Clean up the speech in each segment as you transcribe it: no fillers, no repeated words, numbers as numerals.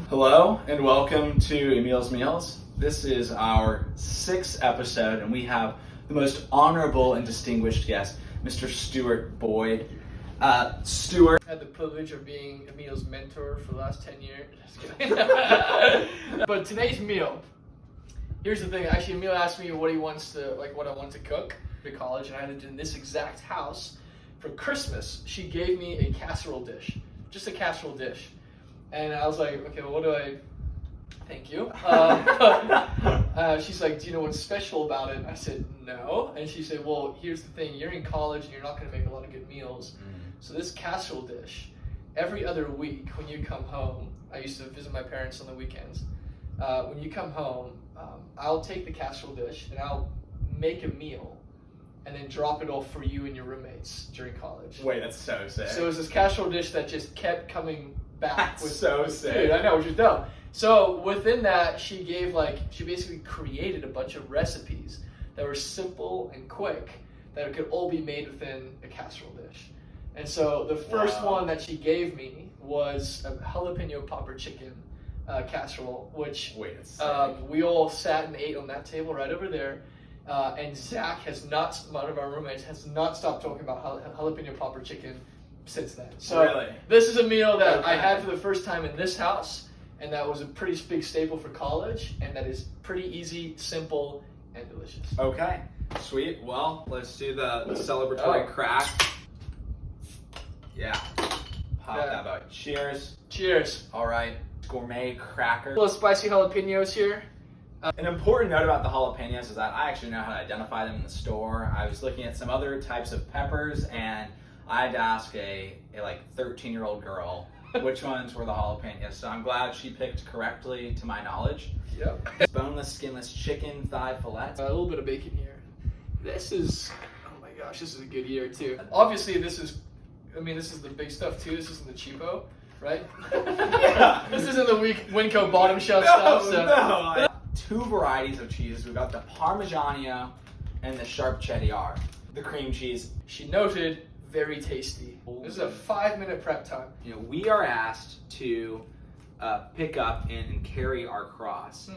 Hello and welcome to Emil's Meals. This is our 6th episode and we have the most honorable and distinguished guest, Mr. Stuart Boyd. Stuart. I had the privilege of being Emil's mentor for the last 10 years. Just kidding. But today's meal, here's the thing. Actually, Emil asked me what he wants to, what I want to cook to college, and I lived in this exact house. For Christmas, she gave me a casserole dish, just a casserole dish. And I was like, okay, well, what do I, thank you. She's like, do you know what's special about it? And I said, no. And she said, well, here's the thing. You're in college and you're not going to make a lot of good meals. So this casserole dish, every other week when you come home, I used to visit my parents on the weekends. When you come home, I'll take the casserole dish and I'll make a meal and then drop it off for you and your roommates during college. Wait, that's so sick. So it was this casserole dish that just kept coming back. That's so sick. Dude, I know, which is dope. So within that, she basically created a bunch of recipes that were simple and quick that could all be made within a casserole dish. And so the first one that she gave me was a jalapeno popper chicken casserole, which we all sat and ate on that table right over there. And Zach one of our roommates, has not stopped talking about jalapeno popper chicken since then. So really? This is a meal that I had for the first time in this house, and that was a pretty big staple for college, and that is pretty easy, simple, and delicious. Okay, sweet. Well, let's do the celebratory crack. Yeah. Pop that out. Cheers. Cheers. All right. Gourmet cracker. A little spicy jalapenos here. An important note about the jalapenos is that I actually know how to identify them in the store. I was looking at some other types of peppers, and I had to ask a 13-year-old girl which ones were the jalapenos. So I'm glad she picked correctly, to my knowledge. Yep. Boneless, skinless chicken thigh fillets. A little bit of bacon here. This is, oh my gosh, this is a good year too. Obviously, this is the big stuff too. This isn't the cheapo, right? Yeah. This isn't the Winco bottom shelf stuff. So. No. 2 varieties of cheese. We've got the Parmigiano and the Sharp Cheddar. The cream cheese. She noted, very tasty. This is a 5-minute prep time. You know, we are asked to pick up and carry our cross.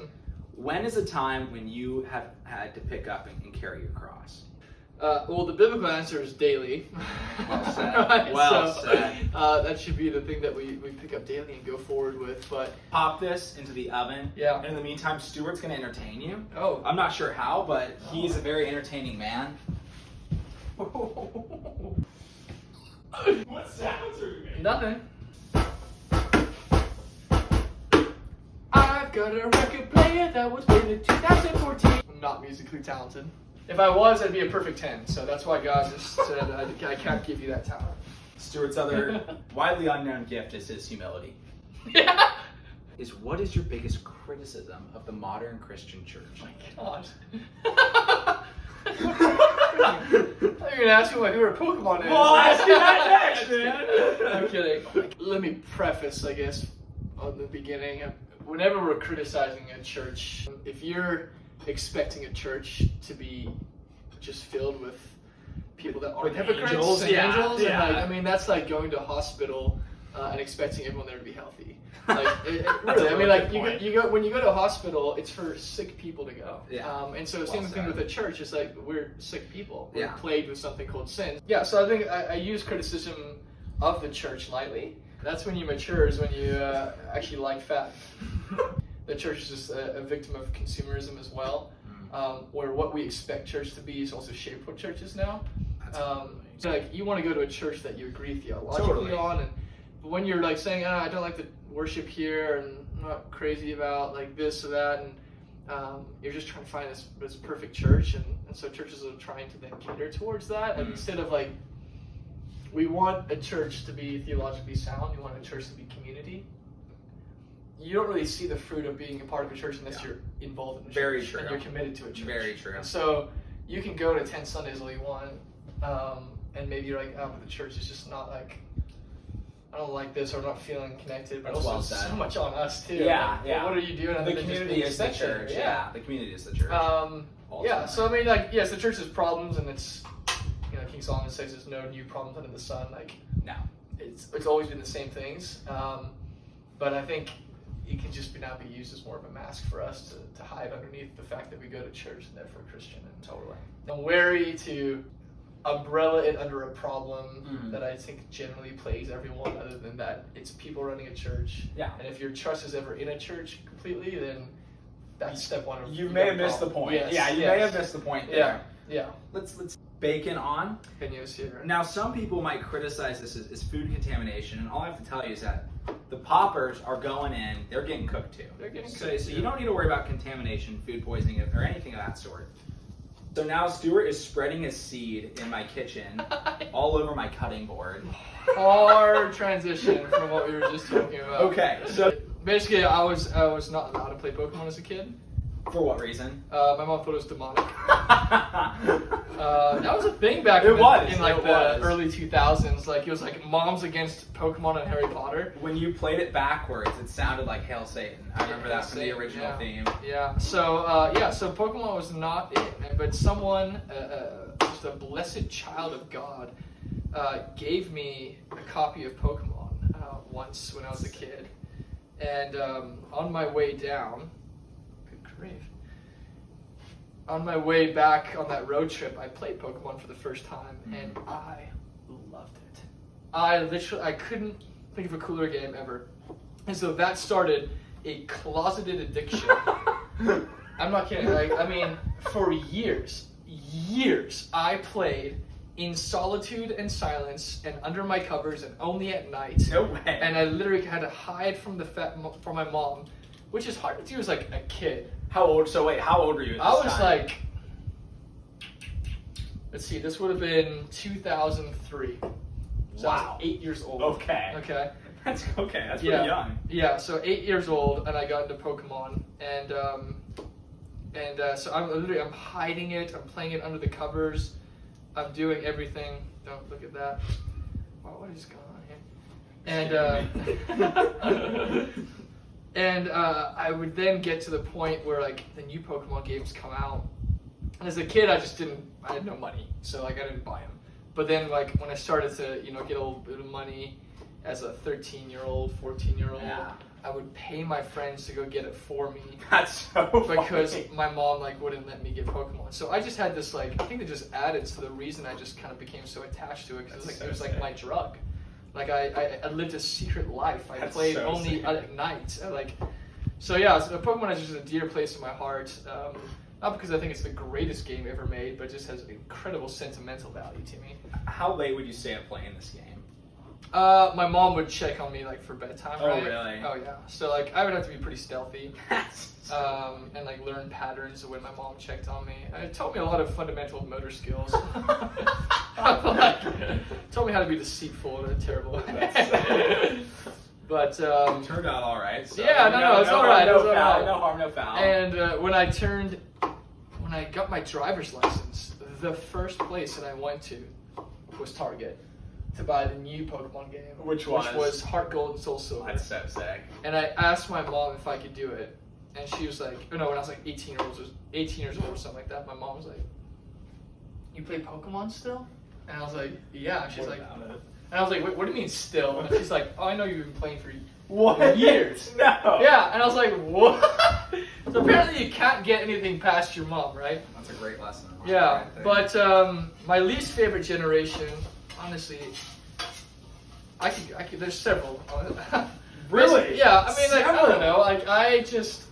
When is a time when you have had to pick up and carry your cross? Well, the biblical answer is daily. Well said. Right? Well said. That should be the thing that we pick up daily and go forward with. But pop this into the oven. Yeah. And in the meantime, Stuart's going to entertain you. Oh. I'm not sure how, but he's a very entertaining man. What sounds are you making? Nothing. I've got a record player that was made in 2014. I'm not musically talented. If I was, I'd be a perfect 10. So that's why God just said, I can't give you that talent. Stuart's other widely unknown gift is his humility. Yeah. What is your biggest criticism of the modern Christian church? Oh my God. I thought you were going to ask me what favorite Pokemon is. Well, I'll ask you that next, man. I'm kidding. Let me preface, I guess, on the beginning. Whenever we're criticizing a church, if you're expecting a church to be just filled with people that are hypocrites angels, and yeah, angels, yeah. and that's like going to a hospital and expecting everyone there to be healthy. Really, you go when you go to a hospital, it's for sick people to go. Yeah. And so same thing with a church. It's like we're sick people. We're Yeah. plagued with something called sin. Yeah. So I think I use criticism of the church lightly. That's when you mature, is when you actually like fat. The church is just a victim of consumerism as well, where what we expect church to be is also shaped what church is now. So like you want to go to a church that you agree theologically on, but when you're like saying, I don't like the worship here, and I'm not crazy about like this or that, and you're just trying to find this perfect church, and so churches are trying to then cater towards that, and instead of like, we want a church to be theologically sound, we want a church to be community. You don't really see the fruit of being a part of a church unless you're involved in the church. Very true. And you're committed to a church. Very true. And so you can go to 10 Sundays all you want, and maybe you're like, but the church is just not like, I don't like this, or I'm not feeling connected. But That's also well said. So much on us too. Yeah, like, yeah. What are you doing? The community is the church. Yeah, the community is the church. Yeah. So I mean, like, yes, the church has problems, and it's, King Solomon says there's no new problems under the sun. Like, no. it's always been the same things. But I think it can just now be used as more of a mask for us to hide underneath the fact that we go to church and therefore Christian. And Totally. I'm wary to umbrella it under a problem that I think generally plagues everyone, other than that it's people running a church. Yeah. And if your trust is ever in a church completely, then that's step one. You may have missed the point. Yes, Yeah, you may have missed the point there. Yeah. Let's bacon on. Opinions here. Now, some people might criticize this as food contamination, and all I have to tell you is that the poppers are going in, they're getting cooked too. They're getting So cooked, you don't need to worry about contamination, food poisoning, or anything of that sort. So now Stuart is spreading his seed in my kitchen, all over my cutting board. Hard transition from what we were just talking about. Okay, so basically, I was not allowed to play Pokemon as a kid. for what reason? My mom thought it was demonic. That was a thing back in like the early 2000s. Like it was like moms against Pokemon and Harry Potter. When you played it backwards, it sounded like Hail Satan. I remember that from the original theme. Yeah. So so Pokemon was not it, but someone, just a blessed child of God, gave me a copy of Pokemon once when I was a kid, and on my way down. On my way back on that road trip, I played Pokemon for the first time, and I loved it. I couldn't think of a cooler game ever. And so that started a closeted addiction. I'm not kidding. I mean, for years, I played in solitude and silence and under my covers and only at night. No way. And I literally had to hide from my mom, which is hard to do as like a kid. How old? So wait, how old were you at this I was time? like, let's see, this would have been 2003. So I Wow. was 8 years old. Okay. Okay. That's okay. That's Yeah. pretty young. Yeah. So 8 years old, and I got into Pokemon, and so I'm hiding it. I'm playing it under the covers. I'm doing everything. Don't look at that. Wow, what is going on here? And I would then get to the point where like the new Pokemon games come out. And as a kid, I had no money, so like I didn't buy them. But then like when I started to get a little bit of money as a 13-year-old, 14-year-old, Yeah. I would pay my friends to go get it for me. That's so Because funny. my mom like wouldn't let me get Pokemon. So I just had this like, I think it just added to the reason I just kind of became so attached to it, because That's it was so like sick. my drug. Like I lived a secret life. I That's played so only sick. at night. So Pokemon is just a dear place in my heart. Not because I think it's the greatest game ever made, but it just has incredible sentimental value to me. How late would you stay up playing this game? My mom would check on me like for bedtime. Oh, right? really? Oh yeah. So like I would have to be pretty stealthy. That's And like learn patterns of when my mom checked on me. It taught me a lot of fundamental motor skills. Taught me how to be deceitful in a terrible way. But turned out all right. So yeah, no, it's all right. No It's all foul. right. No harm, no foul. And when I got my driver's license, the first place that I went to was Target to buy the new Pokemon game, Which was was? Heart Gold and Soul Silver. That's so sick. And I asked my mom if I could do it, and she was like, when I was like 18 years old or something like that, my mom was like, "You play Pokemon still?" And I was like, "Yeah." And she's What like, about it? and I was like, "What do you mean still?" And she's like, "Oh, I know you've been playing for What? years." No. Yeah, and I was like, "What?" So apparently you can't get anything past your mom, right? That's a great lesson. Yeah, Right there. but my least favorite generation, honestly, I could. There's several. Really? Yeah, I mean, like, I Several? don't know. Like,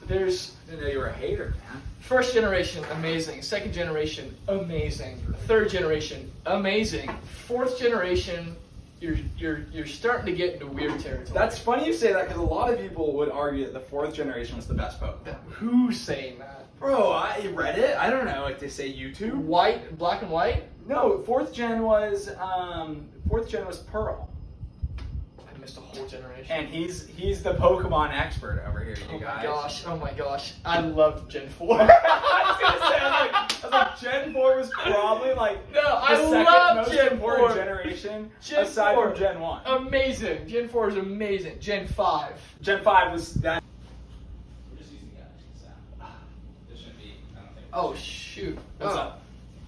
there's I didn't know you were a hater, man. first generation, amazing. Second generation, amazing. Third generation, amazing. Fourth generation, you're starting to get into weird territory. That's funny you say that because a lot of people would argue that the fourth generation was the best Pokemon. Who's saying that? Bro, I read it. I don't know. Like they say YouTube. White, black and white. No, fourth gen was Pearl, I missed a whole generation. and he's the Pokemon expert over here, Oh you my guys. gosh! Oh my gosh! I loved Gen 4. I was gonna say, I was like, Gen 4 was probably like No, the I second love most Gen important 4. generation Gen aside 4. from Gen 1. Amazing. Gen 4 is amazing. Gen 5. Gen 5 was that. We're just using that. This shouldn't be. I don't think. Oh shoot! What's Oh, up?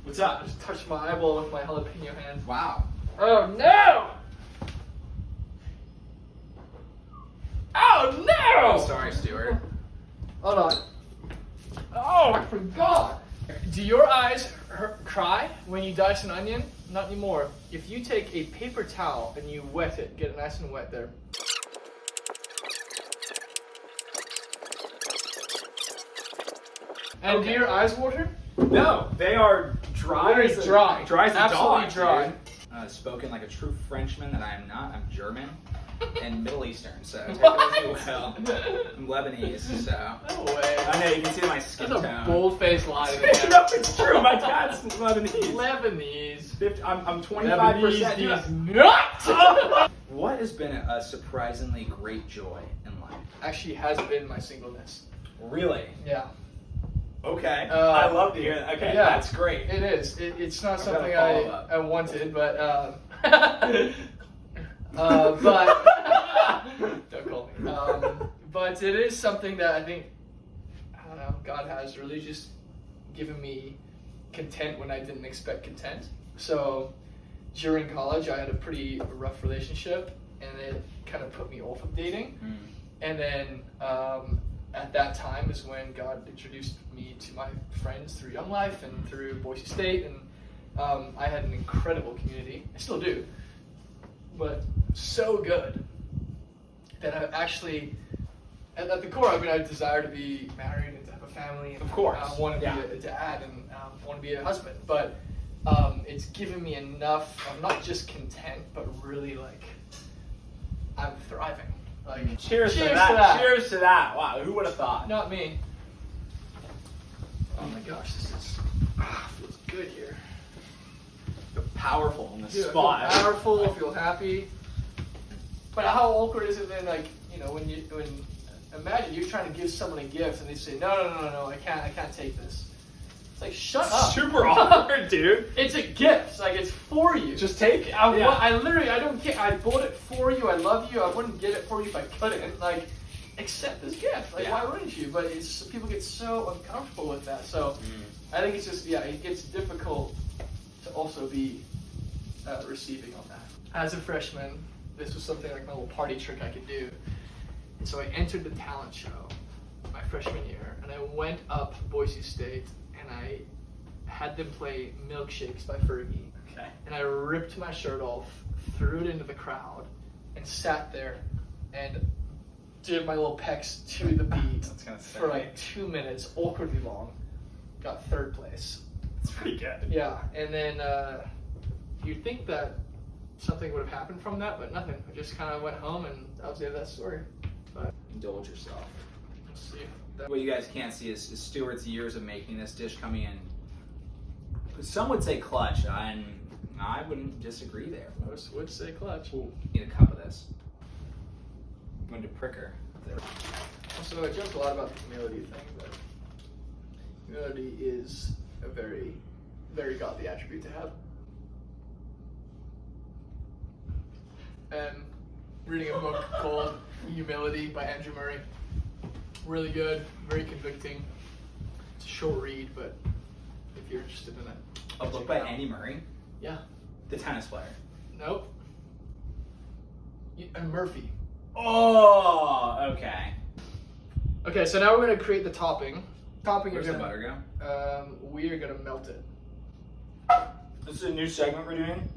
What's up? I just touched my eyeball with my jalapeno hand. Wow. Oh no! there, Stuart. Hold on. Oh, I forgot. Do your eyes cry when you dice an onion? Not anymore. If you take a paper towel and you wet it, get it nice and wet there. And do your eyes water? No, they are dry. Very dry. Dry as a Absolutely dog, dry. dude. Spoken like a true Frenchman that I am not. I'm German and Middle Eastern, so take it as you will. I'm Lebanese, so. No way. I know, you can see my skin That's tone. a bold-faced lie. No, it's true. My dad's Lebanese. Lebanese. I'm 25%. Lebanese Yeah. is not. What has been a surprisingly great joy in life? Actually, has been my singleness. Really? Yeah. Okay. I love to hear that. Okay, yeah. that's great. It is. It's not I've got a something follow-up. I wanted, but but don't call me. But it is something that I think, I don't know, God has really just given me content when I didn't expect content. So during college, I had a pretty rough relationship, and it kind of put me off of dating. And then at that time is when God introduced me to my friends through Young Life and through Boise State, and I had an incredible community. I still do, but so good that I actually, at the core, I mean, I desire to be married and to have a family. And Of course. I want to Yeah. be a dad and want to be a husband, but it's given me enough of not just content, but really like I'm thriving. Like, Cheers to that. Cheers to that. Wow, who would have thought? Not me. Oh my gosh, this is feels good here. Feel powerful in the Dude, spot. I feel powerful. I feel happy. But how awkward is it then? Like, when imagine you're trying to give someone a gift and they say, no, I can't take this. It's like, shut up. Super awkward, dude. It's a gift. Like, it's for you. Just take it. I Yeah. literally, I don't care. I bought it for you. I love you. I wouldn't get it for you if I couldn't. Like, accept this gift. Like, why wouldn't you? But it's people get so uncomfortable with that. So I think it's just, it gets difficult to also be receiving on that. As a freshman, this was something like my little party trick I could do. And so I entered the talent show my freshman year, and I went up Boise State, and I had them play Milkshakes by Fergie. Okay. And I ripped my shirt off, threw it into the crowd, and sat there and did my little pecs to the beat That's kind of for like 2 minutes, awkwardly long. Got third place. It's pretty good. Yeah, and then you'd think that something would have happened from that, but nothing. I just kind of went home, and that was the end of that story. But Indulge yourself. let's see. What you guys can't see is Stuart's years of making this dish coming in. Some would say clutch, and I wouldn't disagree there. Most would say clutch. Need a cup of this. I'm going to pricker. So I joked a lot about the humility thing, but humility is a very, very godly attribute to have. And reading a book called Humility by Andrew Murray. Really good, very convicting. It's a short read, but if you're interested in it. A book by Andy Murray, Yeah. the tennis player. Nope. And Murphy. Oh, okay. Okay, so now we're going to create the topping. Topping Where's is the going butter go? we are going to melt it. This is a new segment we're doing.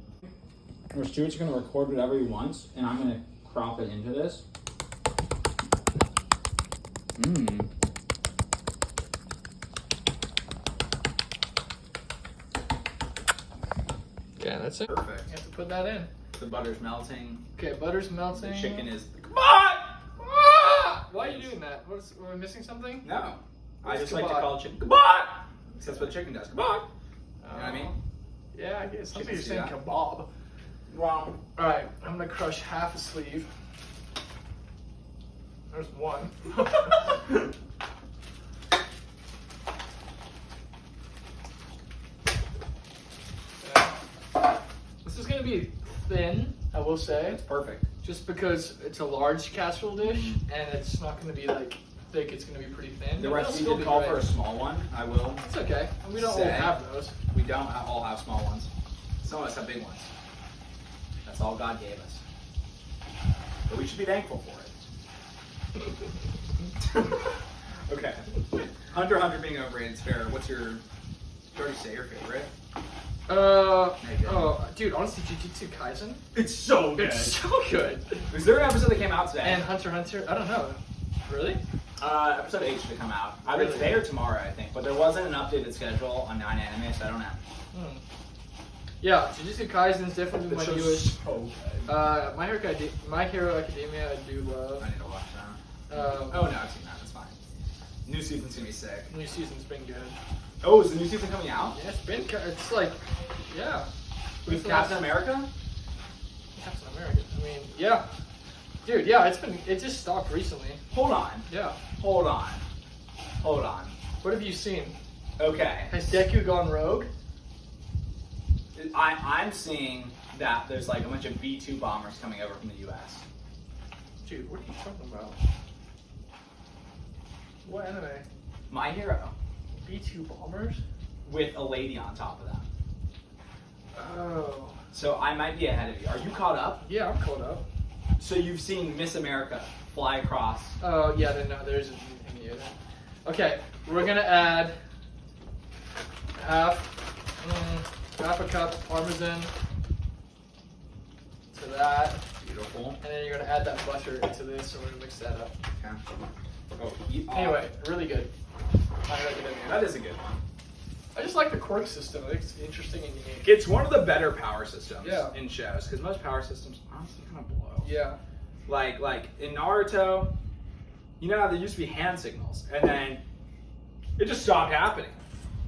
Where Stuart's going to record whatever he wants, and I'm going to crop it into this. Mmm. Yeah, that's it. Perfect. You have to put that in. The butter's melting. Okay, butter's The melting. chicken is. Come on! Ah! Why are you doing that? Am I missing something? No. I What's just like to kebab? call chicken. Come on! That's what chicken does. Come on! You know what I mean? Yeah, I guess. Something you're Chickens do saying that. kebab. Wow. Alright, I'm gonna crush half a sleeve. There's one. This is gonna be thin, I will say. That's perfect. Just because it's a large casserole dish and it's not gonna be like thick, it's gonna be pretty thin. The but it'll recipe still did be call great. for a small one. I will. It's okay. We don't all Say. have those. We don't all have small ones. Some of us have big ones. That's all God gave us. But we should be thankful for it. Okay. Hunter x Hunter being overrated is fair. What's your? Did you already say your favorite? Dude, honestly, Jujutsu Kaisen. It's so good. It's so good. Is there an episode that came out today? And Hunter x Hunter, I don't know. Really? Episode 8 should come out either today or tomorrow, I think. But there wasn't an updated schedule on 9 Anime, so I don't know. Yeah, Jujutsu Kaisen is definitely my newest. So good. My Hero Academia, I do love. I need to watch that. Oh no, I've seen that. That's fine. New season's gonna be sick. New season's been good. Oh, is the new season coming out? Yeah, it's like, yeah. With Captain America? Captain America. I mean, yeah. Dude, yeah, it just stopped recently. Hold on. Yeah. Hold on. What have you seen? Okay. Has Deku gone rogue? I'm seeing that there's like a bunch of B-2 bombers coming over from the US. Dude, what are you talking about? What anime? My Hero. B-2 bombers? With a lady on top of them. Oh. So I might be ahead of you. Are you caught up? Yeah, I'm caught up. So you've seen Miss America fly across. Oh, yeah, no, there isn't anything here. Okay, we're gonna add half a cup of Parmesan to that. Beautiful. And then you're gonna add that butter into this, so we're gonna mix that up. Okay. Oh, Anyway, really good. I recommend it. that is a good one. I just like the quirk system. I think it's interesting and unique. It's one of the better power systems in shows because most power systems honestly kind of blow. Yeah. Like in Naruto, you know how there used to be hand signals and then it just stopped happening.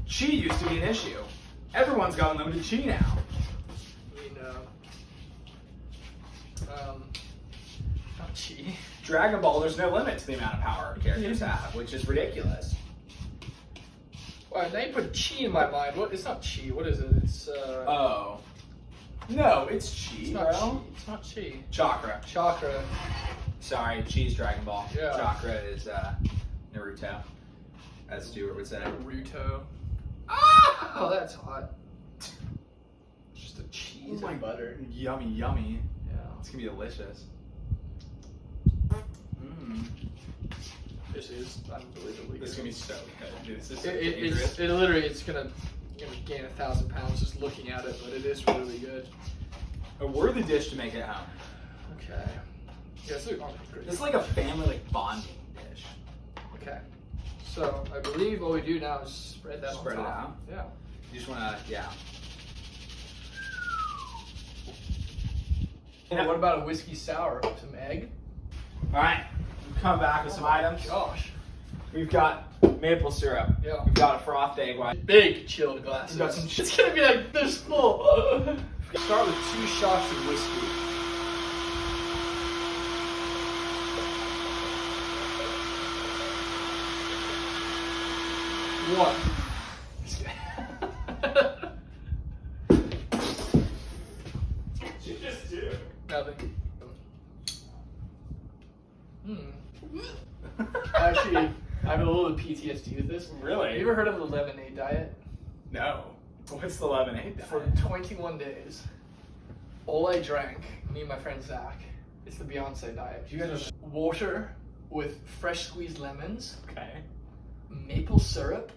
Chi used to be an issue. Everyone's got unlimited chi now. I mean, not chi. Dragon Ball, there's no limit to the amount of power characters have, which is ridiculous. Well, now you put chi in my mind. What? It's not chi. What is it? It's Oh. No, it's chi, It's not bro. chi. It's not chi. Chakra. Chakra. Sorry, chi's Dragon Ball. Yeah. Chakra is Naruto, as Stuart would say. Naruto. Ah! Oh, that's hot. Just a cheese and butter. Yummy, yummy. Yeah. It's gonna be delicious. This is unbelievably This is good. gonna be so good. Dude, this is so dangerous. It's gonna gain 1,000 pounds just looking at it, but it is really good. A worthy dish to make at home. Okay. Yeah, it's This is like a family bonding dish. Okay. So I believe what we do now is spread that Spread on it top. out? Yeah. You just wanna, yeah. Oh, what about a whiskey sour? Some egg? All right, we've come back with some items. Gosh. We've got maple syrup. Yeah. We've got a frothed egg white. Big chilled glasses. We've got some It's gonna be like this full. Start with 2 shots of whiskey. One. You just do. Nothing. Actually, I have a little PTSD with this. Really? Have you ever heard of the lemonade diet? No. What's the lemonade For diet? 21 days, all I drank, me and my friend Zach, it's the Beyonce diet. You guys Water with fresh squeezed lemons, Okay. maple syrup,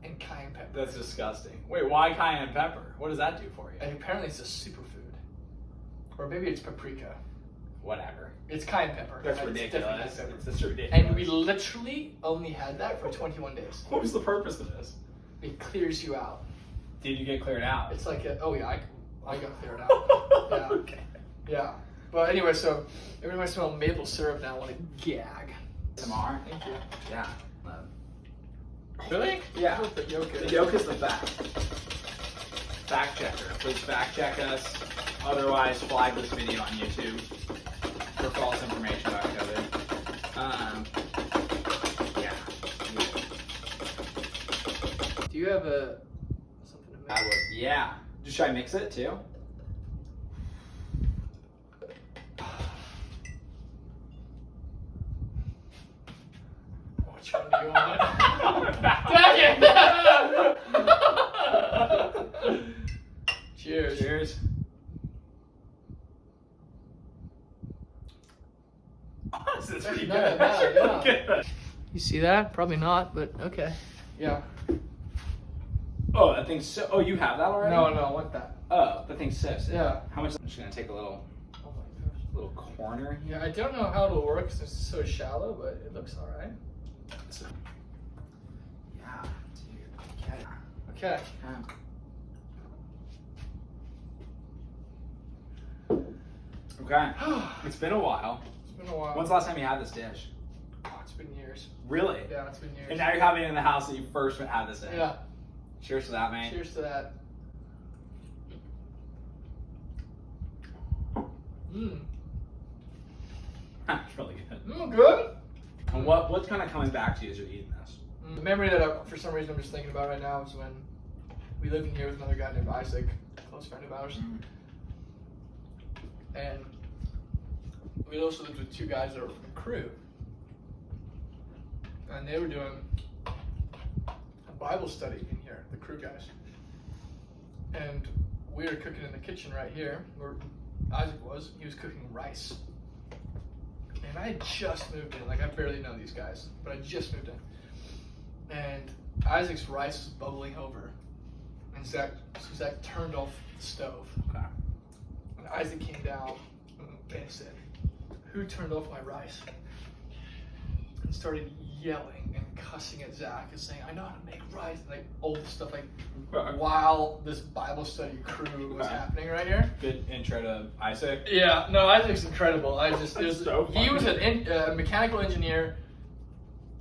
and cayenne pepper. That's disgusting. Wait, why cayenne pepper? What does that do for you? And apparently it's a superfood. Or maybe it's paprika. Whatever. It's cayenne pepper. That's It's ridiculous. definitely cayenne pepper. It's ridiculous. And we literally only had that for 21 days. What was the purpose of this? It clears you out. Did you get cleared out? It's like, I got cleared out. Yeah. Okay. Yeah. But anyway, so every time I smell maple syrup now, I want to gag. Tomorrow? Thank you. Yeah. Really? Yeah. What the yolk is? The yolk is the fact. Fact checker. Please fact check us. Otherwise, flag this video on YouTube for false information about COVID. Yeah. Do you have something to make? Yeah. Should I mix it too? Which one do you want? Dang it! Cheers. Cheers. Honestly, it's pretty Not good. that bad, yeah. Really good. You see that? Probably not, but okay. Yeah. Oh, that thing's so. Oh, you have that already? No, I want that. Oh, the thing's so sick. Yeah. How much? I'm just gonna take a little Oh my gosh. little corner here. Yeah, I don't know how it'll work because it's so shallow, but it looks alright. Yeah, dude. Okay. Okay. Okay. It's been a while. It's been a while. When's the last time you had this dish? Oh, it's been years. Really? Yeah, it's been years. And now you're having it in the house that you first had this in. Yeah. Cheers to that, man. Cheers to that. Mmm. That's really good. Good. And what's kind of coming back to you as you're eating this? The memory that for some reason I'm just thinking about right now is when we lived in here with another guy named Isaac, a close friend of ours. And we also lived with two guys that were from the crew. And they were doing a Bible study in here, the crew guys. And we were cooking in the kitchen right here, where Isaac was. He was cooking rice. And I had just moved in. Like, I barely know these guys, but I just moved in. And Isaac's rice was bubbling over. And Zach turned off the stove. Okay. And Isaac came down and said, "Who turned off my rice?" And started yelling and cussing at Zach and saying, "I know how to make rice," and like all this stuff, like while this Bible study crew was happening right here. Good intro to Isaac. Yeah, no, Isaac's incredible. So he was funny. a mechanical engineer,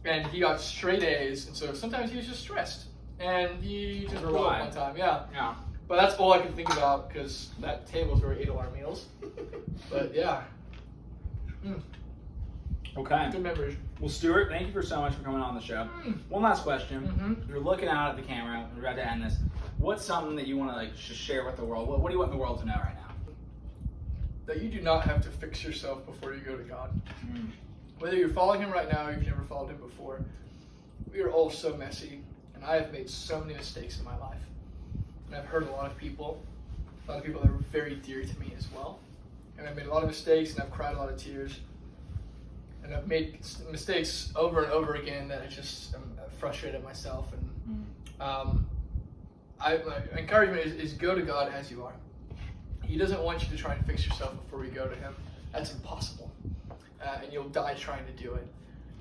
and he got straight A's, and so sometimes he was just stressed, and he just blew up one time. Yeah. Yeah. But that's all I can think about because that table's where we ate all our meals. But yeah. Okay. Good memories. Well, Stuart, thank you for so much for coming on the show. One last question. You're looking out at the camera. We're about to end this. What's something that you want to like just share with the world? What do you want the world to know right now? That you do not have to fix yourself before you go to God. Whether you're following Him right now or you've never followed Him before, we are all so messy, and I have made so many mistakes in my life. And I've hurt a lot of people that are very dear to me as well. And I've made a lot of mistakes, and I've cried a lot of tears. And I've made mistakes over and over again that I just am frustrated at myself. And my encouragement is go to God as you are. He doesn't want you to try and fix yourself before you go to Him. That's impossible. And you'll die trying to do it.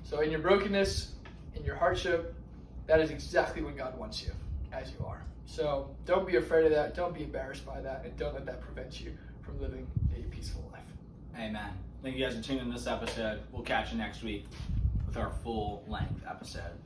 So in your brokenness, in your hardship, that is exactly when God wants you, as you are. So don't be afraid of that. Don't be embarrassed by that. And don't let that prevent you from living a peaceful life. Amen. Thank you guys for tuning in this episode. We'll catch you next week with our full-length episode.